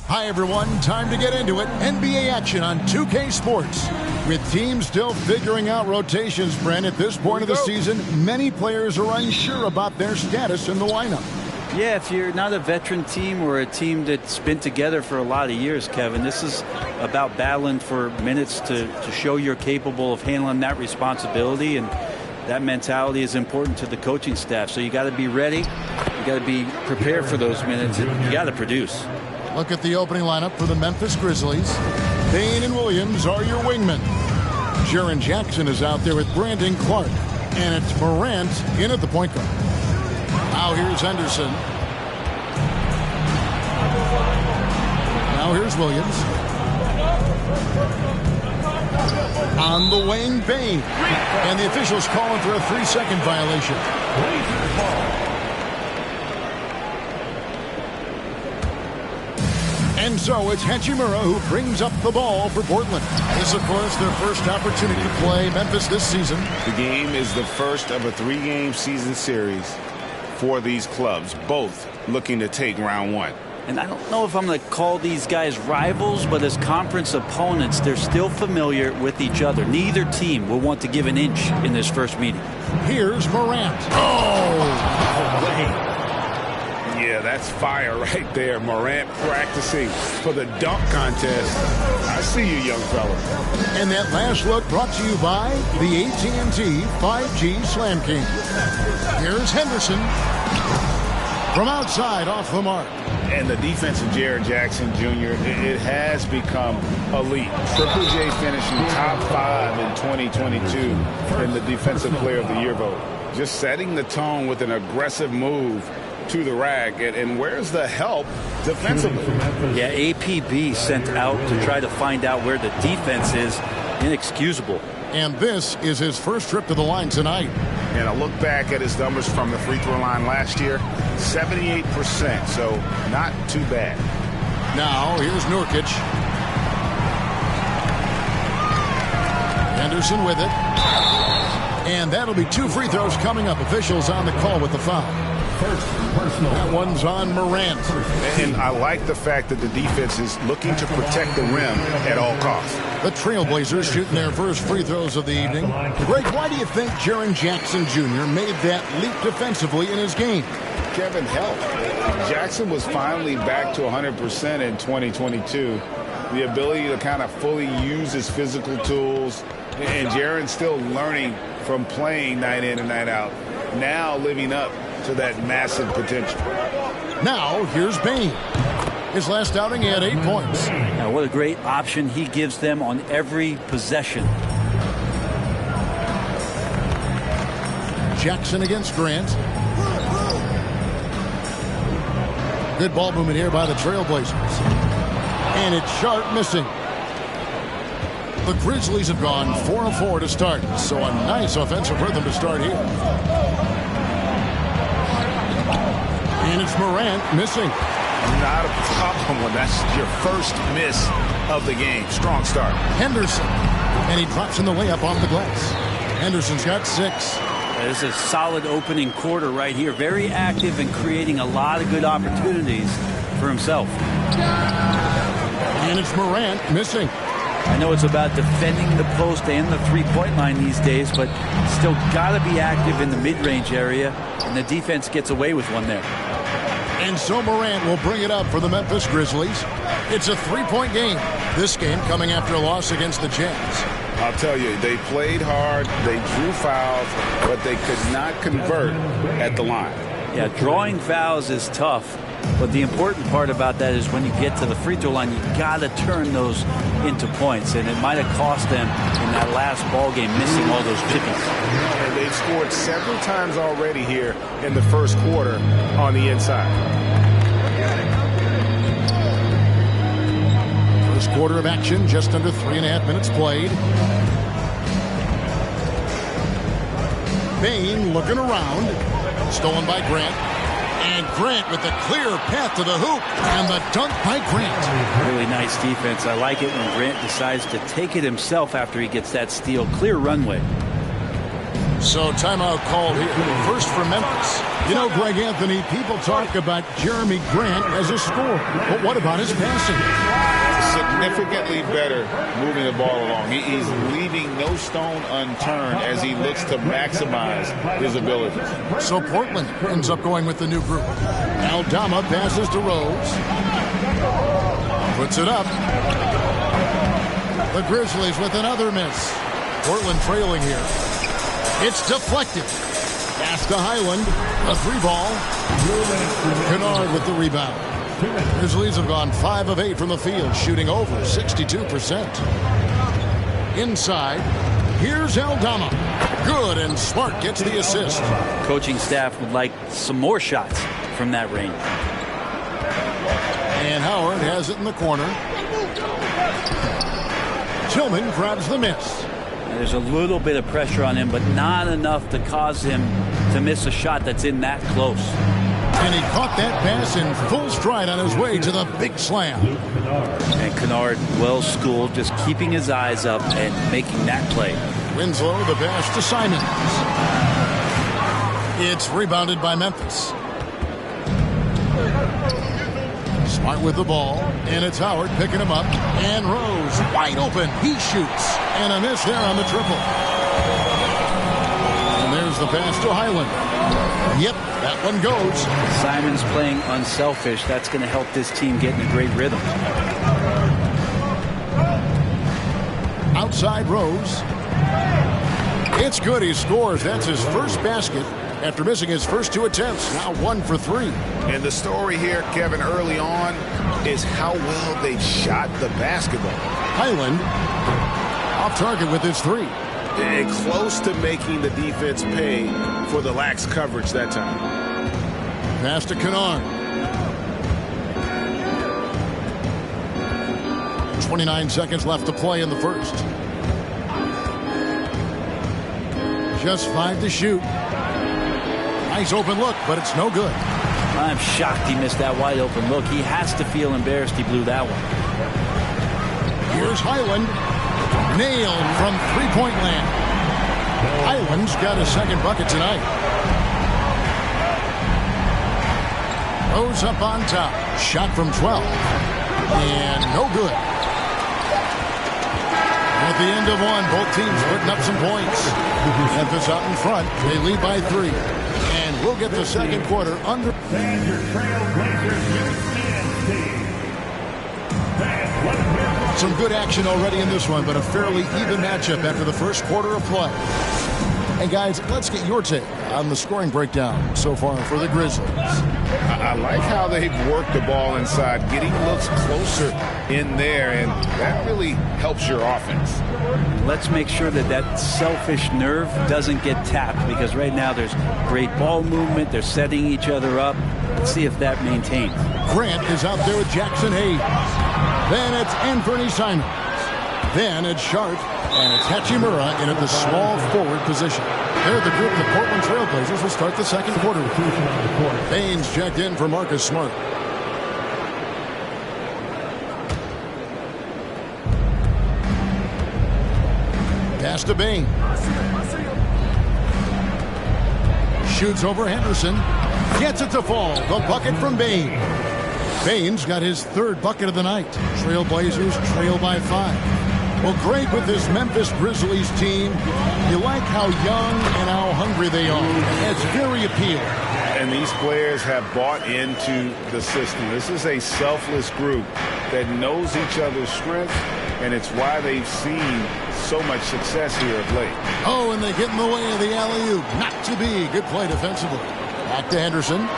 Hi, everyone. Time to get into it. NBA action on 2K Sports. With teams still figuring out rotations, Brent, at this point of the season, many players are unsure about their status in the lineup. Yeah, if you're not a veteran team or a team that's been together for a lot of years, Kevin, this is about battling for minutes to show you're capable of handling that responsibility, and that mentality is important to the coaching staff. So you got to be ready, you got to be prepared for those minutes, and you got to produce. Look at the opening lineup for the Memphis Grizzlies. Payne and Williams are your wingmen. Jaren Jackson is out there with Brandon Clark, and it's Morant in at the point guard. Now here's Henderson. Now here's Williams. On the wing, Payne. And the officials calling for a 3-second violation. And so it's Hachimura who brings up the ball for Portland. This, of course, their first opportunity to play Memphis this season. The game is the first of a 3-game season series for these clubs, both looking to take round one. And I don't know if I'm going to call these guys rivals, but as conference opponents, they're still familiar with each other. Neither team will want to give an inch in this first meeting. Here's Morant. Oh, way. Yeah, that's fire right there. Morant practicing for the dunk contest. I see you, young fella. And that last look brought to you by the AT&T 5G Slam King. Here's Henderson from outside off the mark. And the defense of Jaren Jackson Jr., it has become elite. Triple J finishing top 5 in 2022 in the Defensive Player of the Year vote. Just setting the tone with an aggressive move to the rack, and where's the help defensively? Yeah, APB sent out to try to find out where the defense is. Inexcusable. And this is his first trip to the line tonight. And a look back at his numbers from the free throw line last year, 78%, so not too bad. Now here's Nurkic. Henderson with it. And that'll be 2 free throws coming up. Officials on the call with the foul. That one's on Morant. And I like the fact that the defense is looking to protect the rim at all costs. The Trailblazers shooting their first free throws of the evening. Greg, why do you think Jaren Jackson Jr. made that leap defensively in his game? Kevin, help. Jackson was finally back to 100% in 2022. The ability to kind of fully use his physical tools. And Jaren's still learning from playing night in and night out. Now living up to that massive potential. Now here's Payne. His last outing, he had 8 points. Now, what a great option he gives them on every possession. Jackson against Grant. Good ball movement here by the Trailblazers. And it's Sharp missing. The Grizzlies have gone 4 of 4 to start, so a nice offensive rhythm to start here. And it's Morant missing. Not a problem when that's your first miss of the game. Strong start. Henderson. And he drops in the layup off the glass. Henderson's got 6. This is a solid opening quarter right here. Very active and creating a lot of good opportunities for himself. And it's Morant missing. I know it's about defending the post and the three-point line these days, but still got to be active in the mid-range area, and the defense gets away with one there. And so Morant will bring it up for the Memphis Grizzlies. It's a 3-point game. This game coming after a loss against the Jazz. I'll tell you, they played hard, they drew fouls, but they could not convert at the line. Yeah, drawing fouls is tough, but the important part about that is when you get to the free throw line, you got to turn those into points, and it might have cost them in that last ball game, missing all those chippies. And they've scored several times already here in the first quarter on the inside. First quarter of action, just under 3.5 minutes played. Payne looking around. Stolen by Grant. And Grant with a clear path to the hoop. And the dunk by Grant. Really nice defense. I like it when Grant decides to take it himself after he gets that steal. Clear runway. So timeout called here. First for Memphis. You know, Greg Anthony, people talk about Jeremy Grant as a scorer. But what about his passing? Significantly better moving the ball along. He's leaving no stone unturned as he looks to maximize his abilities. So Portland ends up going with the new group. Aldama passes to Rose. Puts it up. The Grizzlies with another miss. Portland trailing here. It's deflected. Pass to Highland. A 3-ball. Kennard with the rebound. Grizzlies have gone 5 of 8 from the field, shooting over 62%. Inside, here's Aldama. Good, and Smart gets the assist. Coaching staff would like some more shots from that range. And Howard has it in the corner. Tillman grabs the miss. There's a little bit of pressure on him, but not enough to cause him to miss a shot that's in that close. And he caught that pass in full stride on his way to the big slam. And Kennard, well schooled, just keeping his eyes up and making that play. Winslow, the pass to Simons. It's rebounded by Memphis. Smart with the ball, and it's Howard picking him up. And Rose, wide open, he shoots. And a miss there on the triple. And there's the pass to Highland. Yep, that one goes. Simons playing unselfish. That's going to help this team get in a great rhythm. Outside Rose. It's good, he scores. That's his first basket after missing his first 2 attempts. Now 1 for 3. And the story here, Kevin, early on is how well they've shot the basketball. Highland off target with his 3. And close to making the defense pay for the lax coverage that time. Pass to Kennard. 29 seconds left to play in the first. Just 5 to shoot. Nice open look, but it's no good. I'm shocked he missed that wide open look. He has to feel embarrassed he blew that one. Here's Highland. Nailed from three-point land. Highland's got his second bucket tonight. Rose up on top. Shot from 12. And no good. At the end of one, both teams putting up some points. Memphis out in front. They lead by 3. And we'll get the second quarter under. Some good action already in this one, but a fairly even matchup after the first quarter of play. And guys, let's get your take on the scoring breakdown so far for the Grizzlies. I like how they've worked the ball inside, getting looks closer in there, and that really helps your offense. Let's make sure that that selfish nerve doesn't get tapped, because right now there's great ball movement. They're setting each other up. Let's see if that maintains. Grant is out there with Jackson Hayes. Then it's Anthony Simons. Then it's Sharp. And it's Hachimura in at the small forward position. They're the group the Portland Trailblazers will start the second quarter with. Baines checked in for Marcus Smart. Pass to Baines. Shoots over Henderson. Gets it to fall. The bucket from Baines. Baines got his 3rd bucket of the night. Trailblazers trail by 5. Well, Greg, with this Memphis Grizzlies team, you like how young and how hungry they are. It's very appealing. And these players have bought into the system. This is a selfless group that knows each other's strengths, and it's why they've seen so much success here of late. Oh, and they get in the way of the alley-oop. Not to be. Good play defensively. Back to Henderson.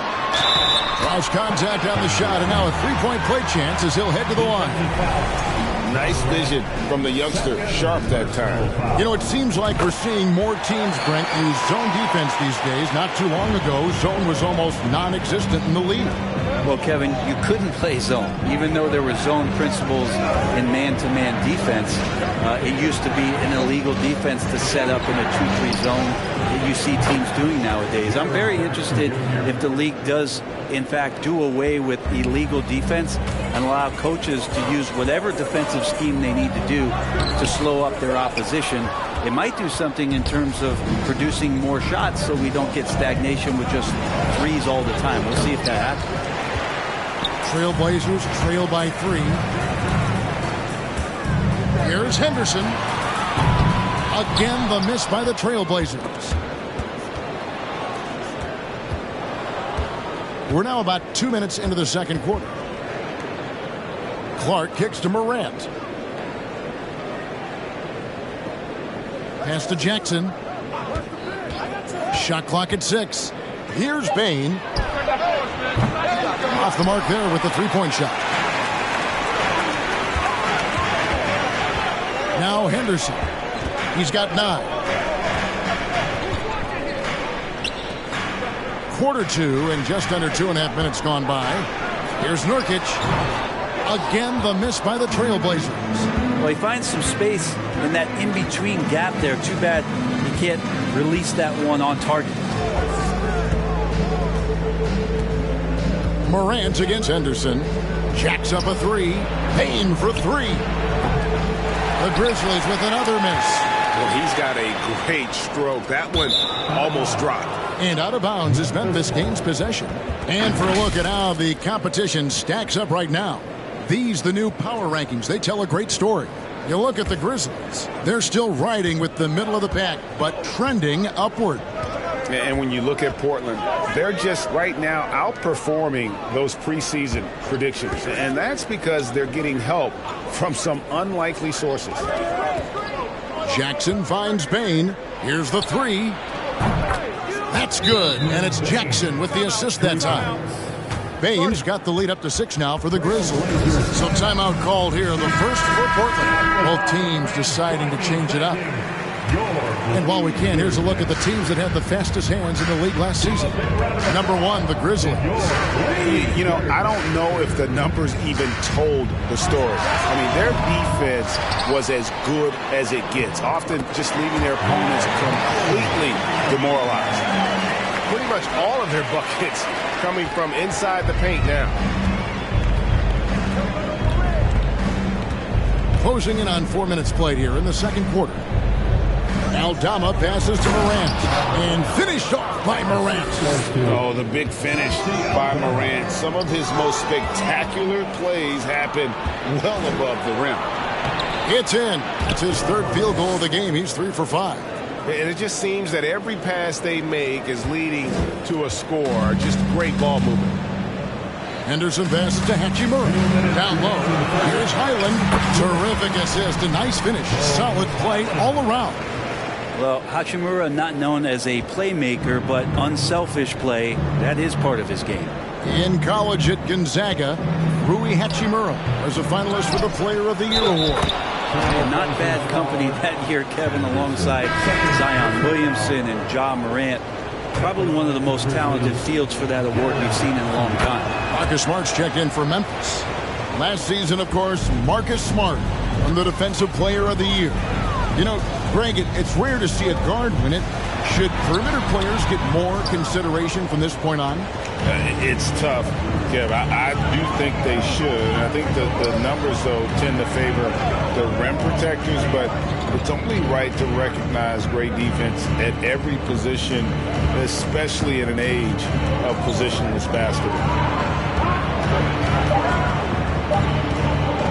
Draws contact on the shot, and now a 3-point play chance as he'll head to the line. Nice vision from the youngster, Sharp, that time. You know, it seems like we're seeing more teams, Brent, use zone defense these days. Not too long ago, zone was almost non-existent in the league. Well, Kevin, you couldn't play zone. Even though there were zone principles in man-to-man defense, it used to be an illegal defense to set up in a 2-3 zone that you see teams doing nowadays. I'm very interested if the league does, in fact, do away with illegal defense and allow coaches to use whatever defensive scheme they need to do to slow up their opposition it might do something in terms of producing more shots so we don't get stagnation with just threes all the time. We'll see if that happens. Trailblazers trail by 3. Here's Henderson. Again, the miss by the Trailblazers. We're now about 2 minutes into the second quarter. Clark kicks to Morant. Pass to Jackson. Shot clock at 6. Here's Bane. Off the mark there with the three-point shot. Now Henderson. He's got 9. Quarter 2 and just under 2.5 minutes gone by. Here's Nurkic. Again, the miss by the Trailblazers. Well, he finds some space in that in-between gap there. Too bad he can't release that one on target. Morant against Henderson. Jacks up a 3. Payne for 3. The Grizzlies with another miss. Well, he's got a great stroke. That one almost dropped. And out of bounds as Memphis gains possession. And for a look at how the competition stacks up right now. These, the new power rankings, they tell a great story. You look at the Grizzlies. They're still riding with the middle of the pack, but trending upward. And when you look at Portland, they're just right now outperforming those preseason predictions. And that's because they're getting help from some unlikely sources. Jackson finds Bane. Here's the 3. That's good, and it's Jackson with the assist that time. Bane's got the lead up to 6 now for the Grizzlies. So timeout called here, the first for Portland. Both teams deciding to change it up. And while we can, here's a look at the teams that had the fastest hands in the league last season. Number 1, the Grizzlies. You know, I don't know if the numbers even told the story. I mean, their defense was as good as it gets, often just leaving their opponents completely demoralized. Pretty much all of their buckets coming from inside the paint now. Closing in on 4 minutes played here in the second quarter. Aldama passes to Morant and finished off by Morant. Oh, the big finish by Morant. Some of his most spectacular plays happen well above the rim. It's in. That's his 3rd field goal of the game. He's 3 for 5. And it just seems that every pass they make is leading to a score. Just great ball movement. Henderson passes to Hachimura. Down low. Here's Highland. Terrific assist. A nice finish. Solid play all around. Well, Hachimura not known as a playmaker, but unselfish play. That is part of his game. In college at Gonzaga, Rui Hachimura was a finalist for the Player of the Year award. And not bad company that year, Kevin, alongside Zion Williamson and Ja Morant. Probably one of the most talented fields for that award we've seen in a long time. Marcus Smart's checked in for Memphis. Last season, of course, Marcus Smart won the Defensive Player of the Year. You know, Greg, it's rare to see a guard win it. Should perimeter players get more consideration from this point on? It's tough, Kev. I do think they should. I think the numbers, though, tend to favor the rim protectors, but it's only right to recognize great defense at every position, especially in an age of positionless basketball.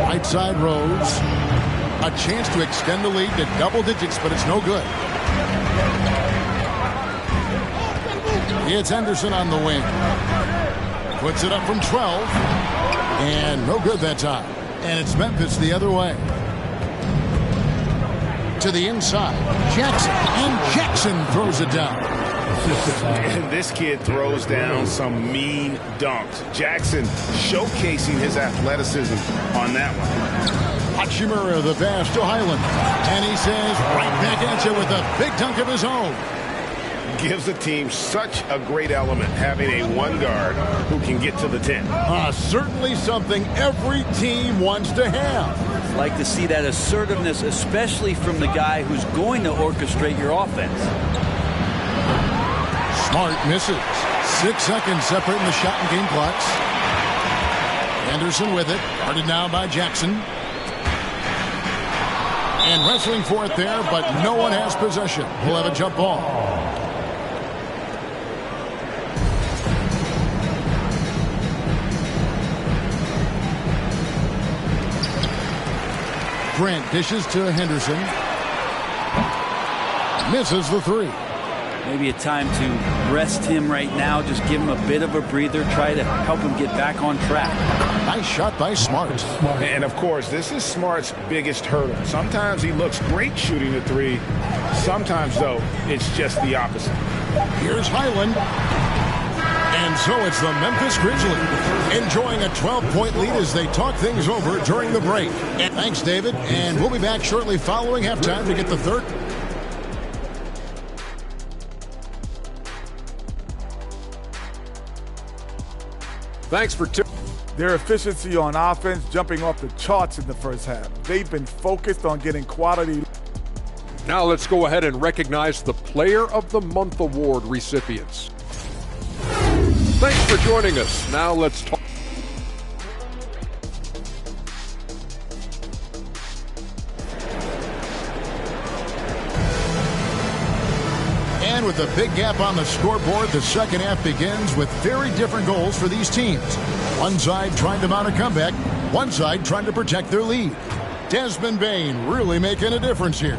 Right side Rose. A chance to extend the lead to double digits, but it's no good. It's Henderson on the wing. Puts it up from 12. And no good that time. And it's Memphis the other way. To the inside. Jackson. And Jackson throws it down. And this kid throws down some mean dunks. Jackson showcasing his athleticism on that one. Hachimura, the pass to Highland. And he says, right back at you with a big dunk of his own. Gives the team such a great element, having a one guard who can get to the 10. Certainly something every team wants to have. Like to see that assertiveness, especially from the guy who's going to orchestrate your offense. Smart misses. 6 seconds separating the shot and game clocks. Anderson with it. Guarded now by Jackson. And wrestling for it there, but no one has possession. We'll have a jump ball. Grant dishes to Henderson. Misses the three. Maybe a time to rest him right now. Just give him a bit of a breather. Try to help him get back on track. Nice shot by Smart. And, of course, this is Smart's biggest hurdle. Sometimes he looks great shooting the three. Sometimes, though, it's just the opposite. Here's Highland. And so it's the Memphis Grizzlies enjoying a 12-point lead as they talk things over during the break. And thanks, David. And we'll be back shortly following halftime to get the third. Thanks for their efficiency on offense jumping off the charts in the first half. They've been focused on getting quality. Now let's go ahead and recognize the Player of the Month award recipients. Thanks for joining us. Now let's talk. And with a big gap on the scoreboard, the second half begins with very different goals for these teams. One side trying to mount a comeback, one side trying to protect their lead. Desmond Bane really making a difference here.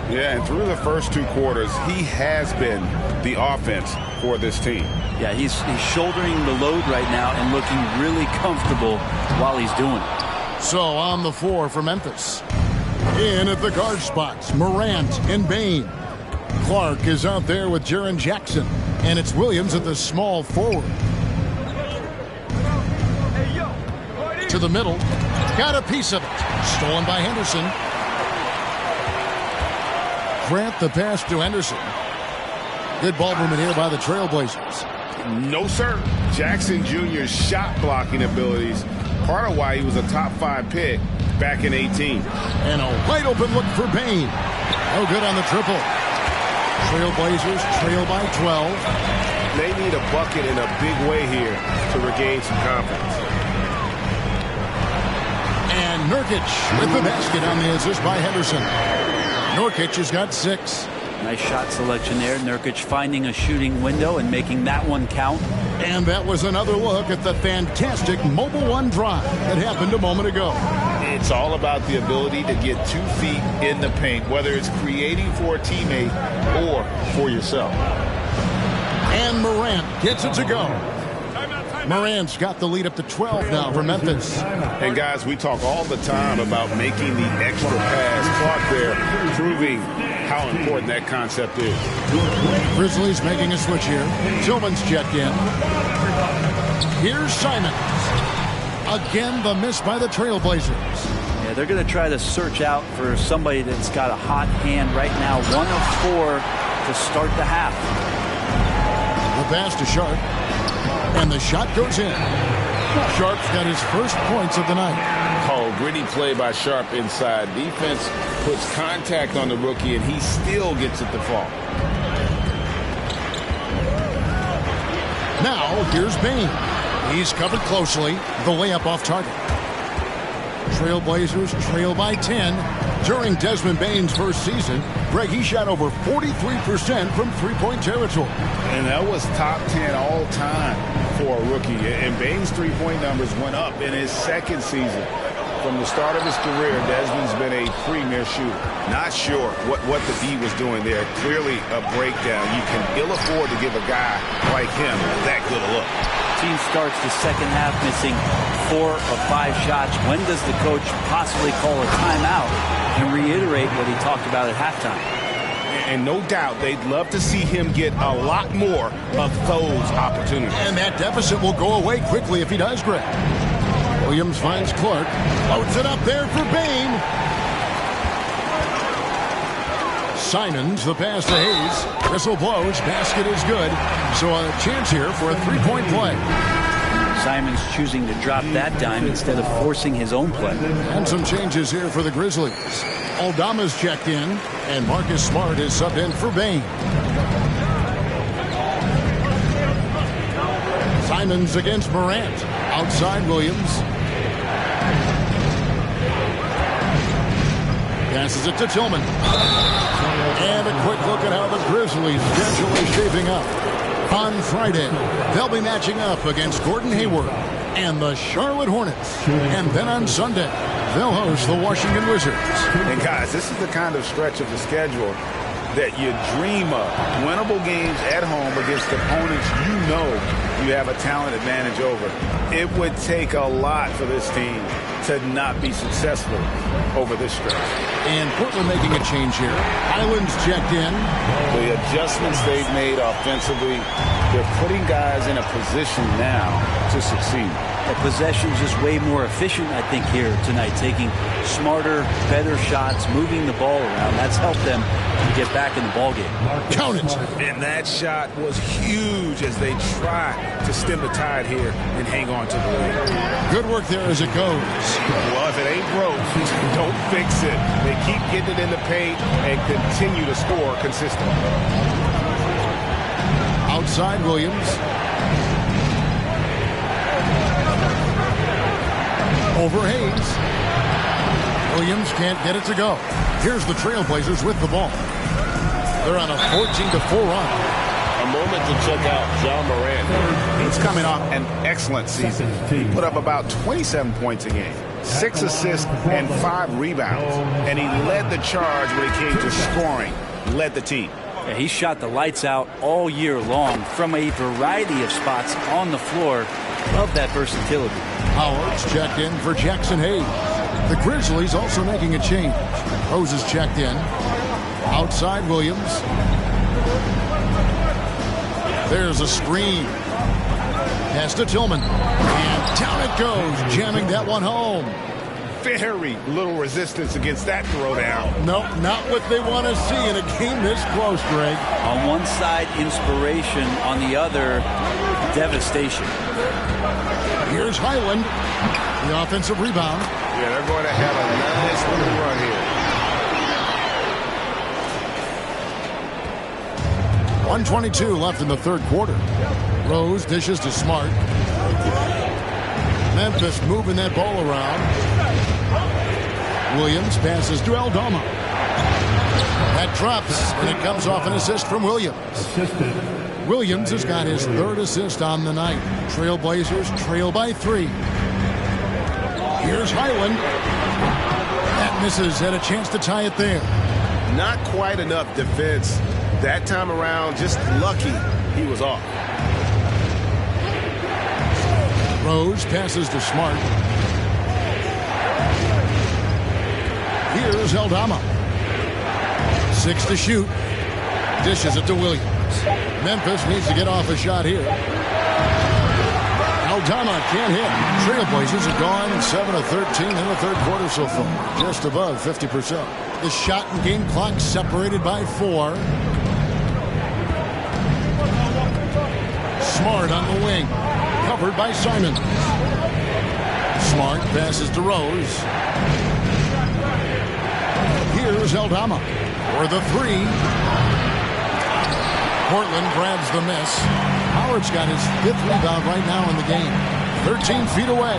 Yeah, and through the first two quarters, he has been the offense for this team. Yeah, he's shouldering the load right now and looking really comfortable while he's doing it. So on the floor for Memphis. In at the guard spots, Morant and Bane. Clark is out there with Jaren Jackson. And it's Williams at the small forward. To the middle. Got a piece of it. Stolen by Henderson. Grant the pass to Henderson. Good ball movement here by the Trailblazers. No, sir. Jackson Jr.'s shot blocking abilities, part of why he was a top 5 pick back in 18. And a wide open look for Bane. No good on the triple. Trailblazers trail by 12. They need a bucket in a big way here to regain some confidence. And Nurkic with the basket on the assist by Henderson. Nurkic has got 6. Nice shot selection there. Nurkic finding a shooting window and making that one count. And that was another look at the fantastic Mobile One drive that happened a moment ago. It's all about the ability to get 2 feet in the paint, whether it's creating for a teammate or for yourself. And Morant gets it to go. Morant's got the lead up to 12 now for Memphis. And guys, we talk all the time about making the extra pass. Clark there proving how important that concept is. Grizzlies making a switch here. Tillman's checked in. Here's Simons. Again, the miss by the Trailblazers. Yeah, they're going to try to search out for somebody that's got a hot hand right now. 1 of 4 to start the half. The pass to Sharp. And the shot goes in. Sharp's got his first points of the night. Oh, gritty play by Sharp inside. Defense puts contact on the rookie, and he still gets it to fall. Now, here's Bane. He's covered closely. The layup off target. Trailblazers trail by 10. During Desmond Bane's first season, Greg, he shot over 43% from three-point territory. And that was top 10 all time for a rookie. And Bane's three-point numbers went up in his second season. From the start of his career, Desmond's been a premier shooter. Not sure what the D was doing there. Clearly a breakdown. You can ill afford to give a guy like him that good a look. Team starts the second half missing 4 of 5 shots. When does the coach possibly call a timeout and reiterate what he talked about at halftime? And no doubt they'd love to see him get a lot more of those opportunities. And that deficit will go away quickly if he does, Greg. Williams finds Clark. Loads it up there for Bane. Simons, the pass to Hayes. Whistle blows. Basket is good. So a chance here for a three-point play. Simons choosing to drop that dime instead of forcing his own play. And some changes here for the Grizzlies. Aldama's checked in, and Marcus Smart is subbed in for Bane. Simons against Morant. Outside Williams. Passes it to Tillman. And a quick look at how the Grizzlies' schedule is shaping up. On Friday, they'll be matching up against Gordon Hayward and the Charlotte Hornets. And then on Sunday, they'll host the Washington Wizards. And guys, this is the kind of stretch of the schedule that you dream of. Winnable games at home against opponents you know you have a talent advantage over. It would take a lot for this team to not be successful over this stretch. And Portland making a change here. Highland's checked in. The adjustments they've made offensively, they're putting guys in a position now to succeed. The possession's just way more efficient, I think, here tonight. Taking smarter, better shots, moving the ball around. That's helped them get back in the ballgame. Count it. And that shot was huge as they try to stem the tide here and hang on to the lead. Good work there as it goes. Well, if it ain't broke, don't fix it. They keep getting it in the paint and continue to score consistently. Outside Williams. Over Hayes. Williams can't get it to go. Here's the Trailblazers with the ball. They're on a 14-4 run. A moment to check out John Morant. He's coming off an excellent season. He put up about 27 points a game, 6 assists, and 5 rebounds. And he led the charge when it came to scoring, led the team. Yeah, he shot the lights out all year long from a variety of spots on the floor. Love that versatility. Howard's checked in for Jackson Hayes. The Grizzlies also making a change. Rose is checked in. Outside Williams. There's a screen. Pass to Tillman. And down it goes, jamming that one home. Very little resistance against that throwdown. No, not what they want to see in a game this close, Greg. On one side, inspiration. On the other, devastation. Here's Highland. The offensive rebound. Yeah, they're going to have a nice little run here. 1:22 left in the third quarter. Rose dishes to Smart. Memphis moving that ball around. Williams passes to Aldama. That drops, and it comes off an assist from Williams. Williams has got his third assist on the night. Trailblazers trail by 3. Here's Highland. That misses, had a chance to tie it there. Not quite enough defense. That time around, just lucky he was off. Rose passes to Smart. Here's Aldama. 6 to shoot. Dishes it to Williams. Memphis needs to get off a shot here. Aldama can't hit. Trailblazers are gone 7 of 13 in the third quarter so far. Just above 50%. The shot and game clock separated by 4. Smart on the wing. Covered by Simons. Smart passes to Rose. Here's Aldama for the 3. Portland grabs the miss. Howard's got his 5th rebound right now in the game. 13 feet away.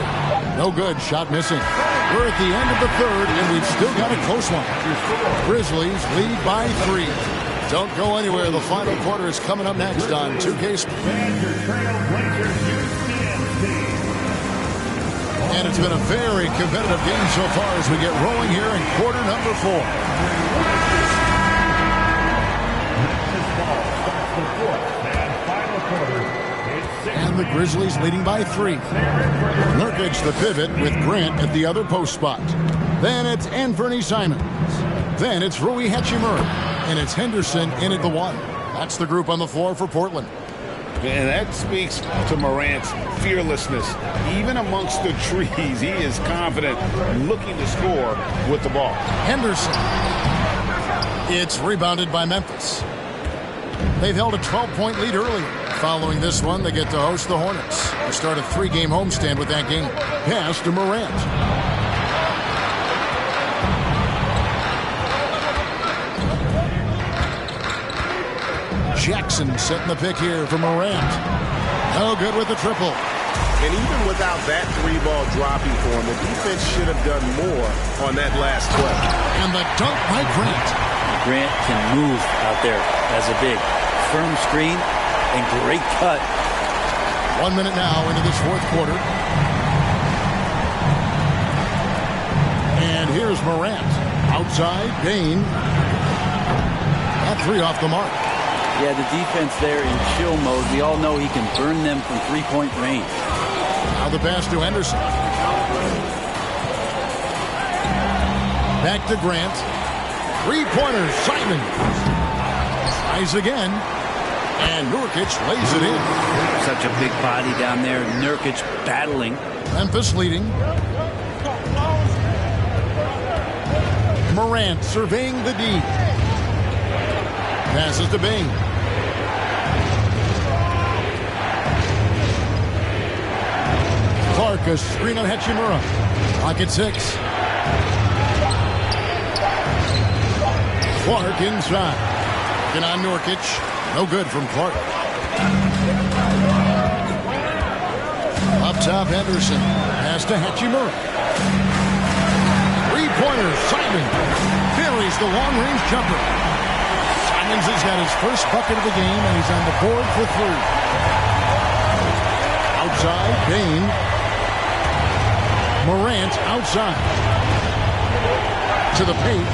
No good. Shot missing. We're at the end of the third, and we've still got a close one. Grizzlies lead by 3. Don't go anywhere. The final quarter is coming up next on 2K Sports. And it's been a very competitive game so far as we get rolling here in quarter number 4. And the Grizzlies leading by 3. Nurkic the pivot with Grant at the other post spot. Then it's Anthony Simons. Then it's Rui Hachimura. And it's Henderson in at the 1. That's the group on the floor for Portland. And that speaks to Morant's fearlessness. Even amongst the trees, he is confident, looking to score with the ball. Henderson. It's rebounded by Memphis. They've held a 12-point lead earlier. Following this one, they get to host the Hornets. They start a 3-game homestand with that game. Pass to Morant. Jackson setting the pick here for Morant. No good with the triple. And even without that 3-ball dropping for him, the defense should have done more on that last play. And the dunk by Grant. Grant can move out there as a big. Firm screen and great cut. 1 minute now into this fourth quarter. And here's Morant. Outside, Bane. That three off the mark. Yeah, the defense there in chill mode. We all know he can burn them from three-point range. Now the pass to Henderson. Back to Grant. Three-pointers, Simon. Tries again. And Nurkic lays it in. Such a big body down there. Nurkic battling. Memphis leading. Morant surveying the D. Passes to Bane. Clark, a screen on Hachimura. Clock at 6. Clark inside. Looking on Nurkic. No good from Clark. Up top, Henderson. Pass to Hachimura. Three-pointer, Simon. Buries the long-range jumper. Simons has got his first bucket of the game, and he's on the board for 3. Outside, Bane. Morant outside. To the paint.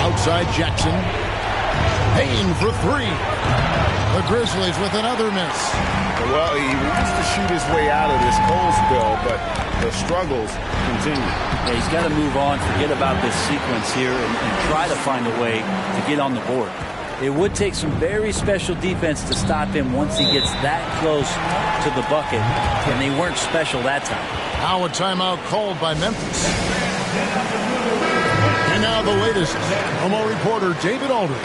Outside, Jackson. Bane for 3. The Grizzlies with another miss. Well, he wants to shoot his way out of this cold spell, but the struggles continue. Yeah, he's got to move on, forget about this sequence here, and try to find a way to get on the board. It would take some very special defense to stop him once he gets that close to the bucket, and they weren't special that time. Now a timeout called by Memphis. And now the latest. Promo reporter David Aldridge.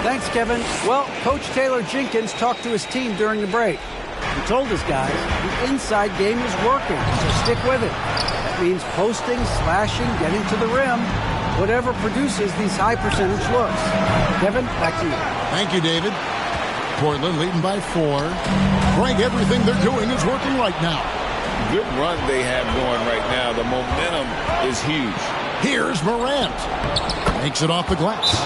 Thanks, Kevin. Well, Coach Taylor Jenkins talked to his team during the break. He told his guys the inside game is working, so stick with it. That means posting, slashing, getting to the rim, whatever produces these high percentage looks. Kevin, back to you. Thank you, David. Portland leading by 4. Frank, everything they're doing is working right now. Good run they have going right now. The momentum is huge. Here's Morant. Makes it off the glass.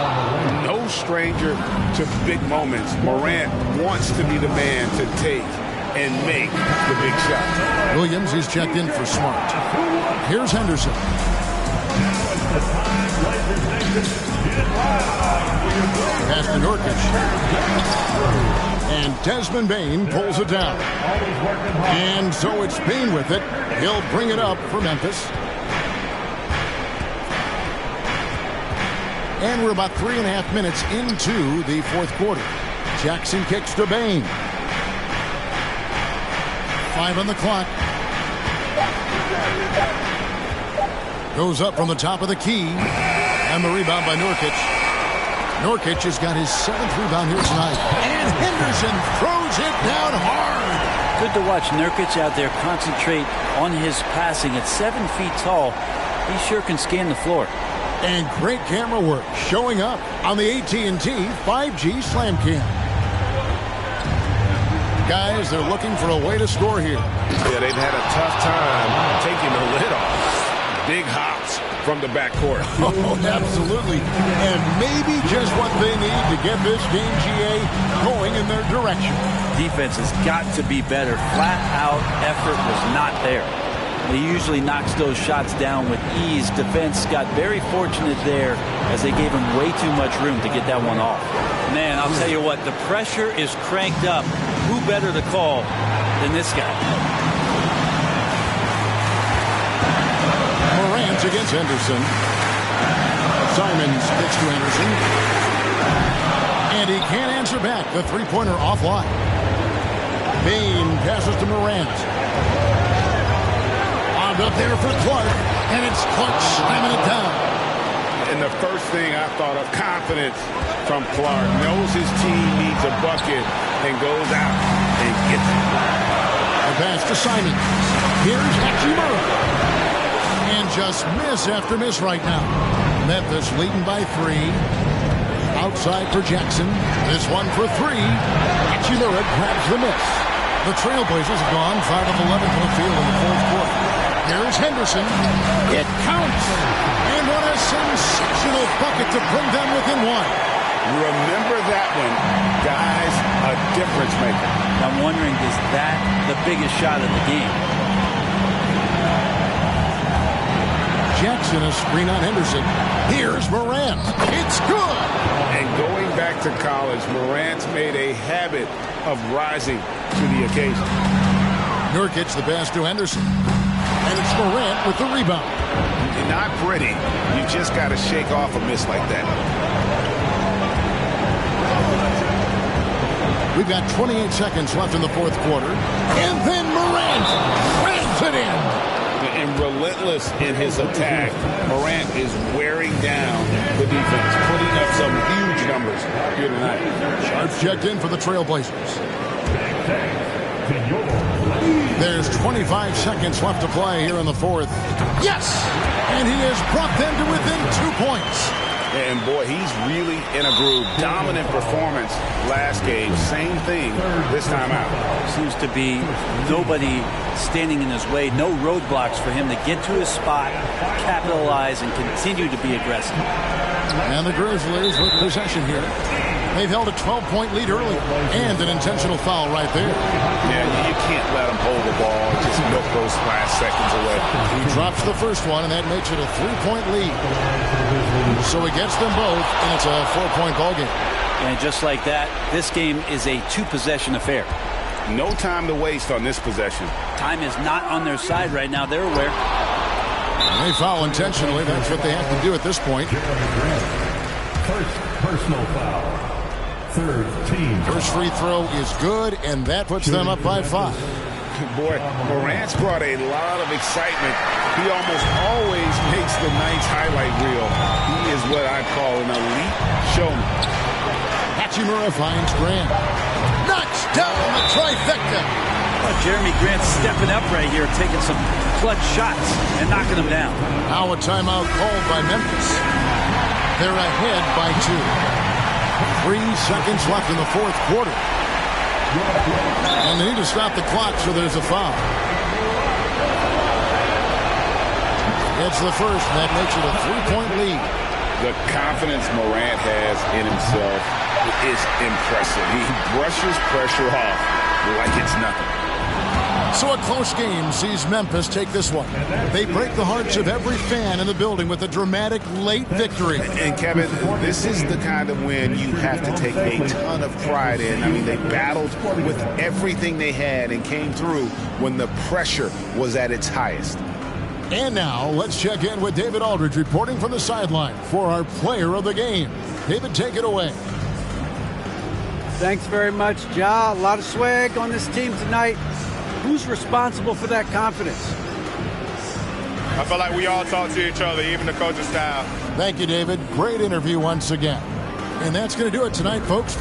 No stranger to big moments. Morant wants to be the man to take and make the big shot. Williams is checked in for Smart. Here's Henderson. Pass to Nurkic. And Desmond Bane pulls it down. And so it's Bane with it. He'll bring it up for Memphis. And we're about 3.5 minutes into the fourth quarter. Jackson kicks to Bane. 5 on the clock. Goes up from the top of the key. And the rebound by Nurkic. Nurkic has got his 7th rebound here tonight. And Henderson throws it down hard. Good to watch Nurkic out there concentrate on his passing. At 7 feet tall, he sure can scan the floor. And great camera work showing up on the AT&T 5G Slam Cam. Guys, they're looking for a way to score here. Yeah, they've had a tough time taking the lid off. Big hops from the backcourt. Oh, absolutely. And maybe just what they need to get this game, GA, going in their direction. Defense has got to be better. Flat-out effort was not there. He usually knocks those shots down with ease. Defense got very fortunate there as they gave him way too much room to get that one off. Man, I'll tell you what, the pressure is cranked up. Who better to call than this guy? Morant against Henderson. Simons gets to Henderson. And he can't answer back. The three-pointer offline. Bane passes to Morant. Up there for Clark, and it's Clark slamming it down. And the first thing I thought of, confidence from Clark. Knows his team needs a bucket and goes out and gets it. A pass to Simon. Here's Hachimura. And just miss after miss right now. Memphis leading by 3. outside for Jackson. This one for three. Hachimura grabs the miss. The Trailblazers have gone 5 of 11 from the field in the fourth quarter. Here's Henderson. It counts. And what a sensational bucket to bring them within one. Remember that one, guys, a difference maker. I'm wondering, is that the biggest shot of the game? Jackson, a screen on Henderson. Here's Morant. It's good. And going back to college, Morant's made a habit of rising to the occasion. Nurkic the pass to Henderson. And it's Morant with the rebound. You're not pretty. You just got to shake off a miss like that. We've got 28 seconds left in the fourth quarter. And then Morant rams it in. And relentless in his attack, Morant is wearing down the defense, putting up some huge numbers here tonight. Sharps checked in for the Trailblazers. There's 25 seconds left to play here in the fourth. Yes! And he has brought them to within 2 points. And boy, he's really in a groove. Dominant performance last game. Same thing this time out. Seems to be nobody standing in his way. No roadblocks for him to get to his spot, capitalize, and continue to be aggressive. And the Grizzlies with possession here. They've held a 12-point lead early. And an intentional foul right there. Yeah, you can't let him hold the ball and just milk those last seconds away. He drops the first one, and that makes it a 3-point lead. So he gets them both, and it's a 4-point ball game. And just like that, this game is a 2-possession affair. No time to waste on this possession. Time is not on their side right now. They're aware. They foul intentionally. That's what they have to do at this point. First personal foul. Third team. First free throw is good, and that puts them up by 5. Boy, Morant's brought a lot of excitement. He almost always makes the night's highlight reel. He is what I call an elite showman. Hachimura finds Grant. Knocks down the trifecta. Jeremy Grant stepping up right here, taking some clutch shots and knocking them down. Now a timeout called by Memphis. They're ahead by 2. 3 seconds left in the fourth quarter. And they need to stop the clock, so there's a foul. It's the first, and that makes it a 3-point lead. The confidence Morant has in himself is impressive. He brushes pressure off like it's nothing. So a close game sees Memphis take this one. They break the hearts of every fan in the building with a dramatic late victory. And Kevin, this is the kind of win you have to take a ton of pride in. I mean, they battled with everything they had and came through when the pressure was at its highest. And now let's check in with David Aldridge reporting from the sideline for our player of the game. David, take it away. Thanks very much, Ja. A lot of swag on this team tonight. Who's responsible for that confidence? I feel like we all talk to each other, even the coaching staff. Thank you, David. Great interview once again. And that's going to do it tonight, folks.